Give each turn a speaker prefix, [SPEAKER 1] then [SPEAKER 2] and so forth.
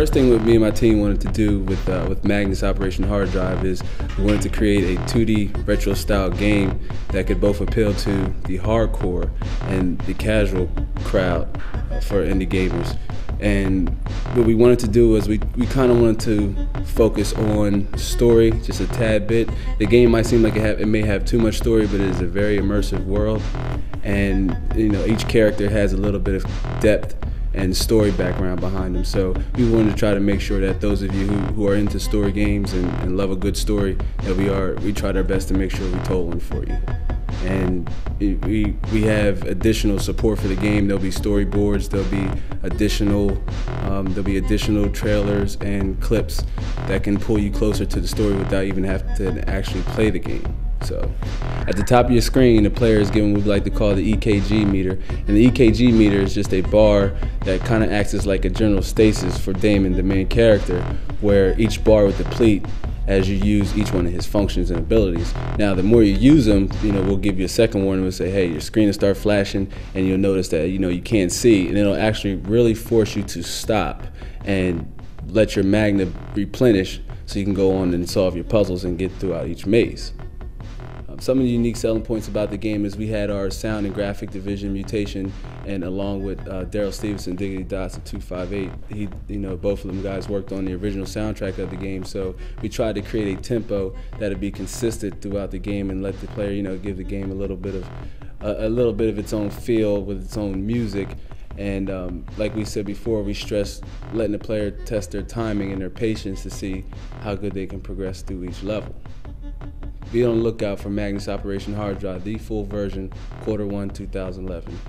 [SPEAKER 1] first thing what me and my team wanted to do with Magnus Operation Hard Drive is we wanted to create a 2D retro style game that could both appeal to the hardcore and the casual crowd for indie gamers. And what we wanted to do was we kind of wanted to focus on story just a tad bit. The game might seem like it may have too much story, but it is a very immersive world, and each character has a little bit of depth and story background behind them. So we wanted to try to make sure that those of you who are into story games and love a good story, that we tried our best to make sure we told one for you. And we have additional support for the game. There'll be storyboards, there'll be additional trailers and clips that can pull you closer to the story without even having to actually play the game. So at the top of your screen, the player is given what we like to call the EKG meter. And the EKG meter is just a bar that kind of acts as like a general stasis for Damon, the main character, where each bar will deplete as you use each one of his functions and abilities. Now, the more you use them, we'll give you a second warning. We'll say, hey, your screen will start flashing, and you'll notice that you can't see, and it'll actually really force you to stop and let your Magna replenish so you can go on and solve your puzzles and get throughout each maze. Some of the unique selling points about the game is we had our sound and graphic division Mutation, and along with Daryl Stevenson, Diggity Dots, and 258, both of them guys worked on the original soundtrack of the game. So we tried to create a tempo that'd be consistent throughout the game and let the player, give the game a little bit of its own feel with its own music. And like we said before, we stress letting the player test their timing and their patience to see how good they can progress through each level. Be on the lookout for Magnus Operation Hard Drive, the full version, Q1 2011.